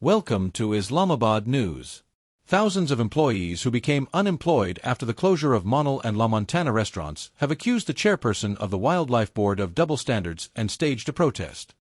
Welcome to Islamabad News. Thousands of employees who became unemployed after the closure of Monal and La Montana restaurants have accused the chairperson of the Wildlife Board of double standards and staged a protest.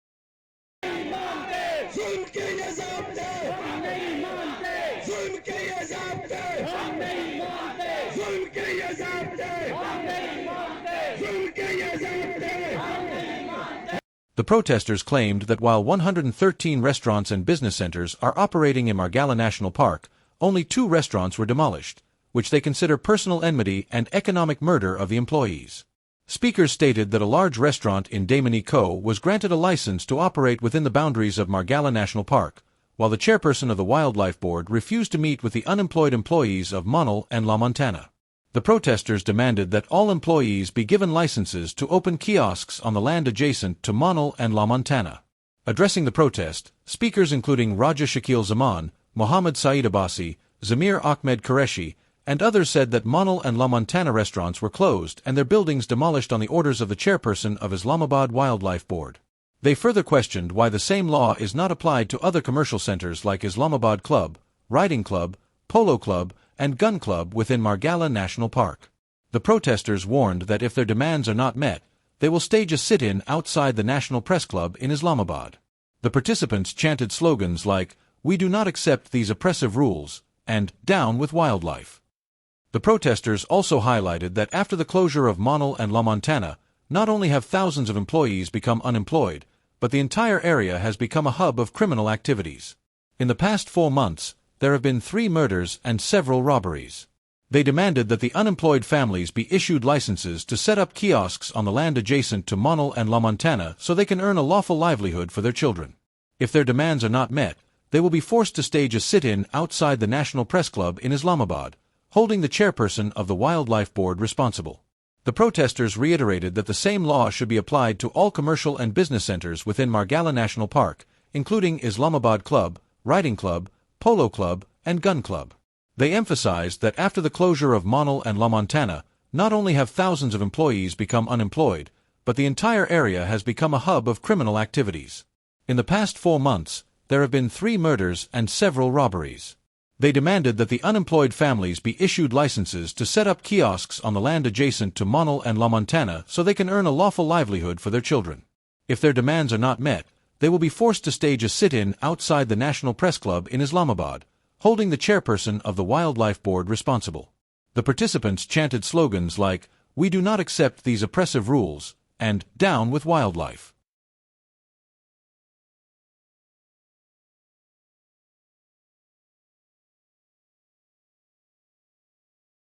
The protesters claimed that while 113 restaurants and business centers are operating in Margalla National Park, only 2 restaurants were demolished, which they consider personal enmity and economic murder of the employees. Speakers stated that a large restaurant in Damani Co. was granted a license to operate within the boundaries of Margalla National Park, while the chairperson of the Wildlife Board refused to meet with the unemployed employees of Monal and La Montana. The protesters demanded that all employees be given licenses to open kiosks on the land adjacent to Monal and La Montana. Addressing the protest, speakers including Raja Shakil Zaman, Mohammed Saeed Abbasi, Zamir Ahmed Qureshi, and others said that Monal and La Montana restaurants were closed and their buildings demolished on the orders of the chairperson of Islamabad Wildlife Board. They further questioned why the same law is not applied to other commercial centers like Islamabad Club, Riding Club, Polo Club, and Gun Club within Margalla National Park. The protesters warned that if their demands are not met, they will stage a sit-in outside the National Press Club in Islamabad. The participants chanted slogans like, "We do not accept these oppressive rules," and "Down with wildlife." The protesters also highlighted that after the closure of Monal and La Montana, not only have thousands of employees become unemployed, but the entire area has become a hub of criminal activities. In the past 4 months, there have been 3 murders and several robberies. They demanded that the unemployed families be issued licenses to set up kiosks on the land adjacent to Monal and La Montana so they can earn a lawful livelihood for their children. If their demands are not met, they will be forced to stage a sit-in outside the National Press Club in Islamabad, holding the chairperson of the Wildlife Board responsible. The protesters reiterated that the same law should be applied to all commercial and business centers within Margalla National Park, including Islamabad Club, Riding Club, Polo Club, and Gun Club. They emphasized that after the closure of Monal and La Montana, not only have thousands of employees become unemployed, but the entire area has become a hub of criminal activities. In the past 4 months, there have been 3 murders and several robberies. They demanded that the unemployed families be issued licenses to set up kiosks on the land adjacent to Monal and La Montana so they can earn a lawful livelihood for their children. If their demands are not met, they will be forced to stage a sit-in outside the National Press Club in Islamabad, holding the chairperson of the Wildlife Board responsible. The participants chanted slogans like, "We do not accept these oppressive rules," and "Down with wildlife."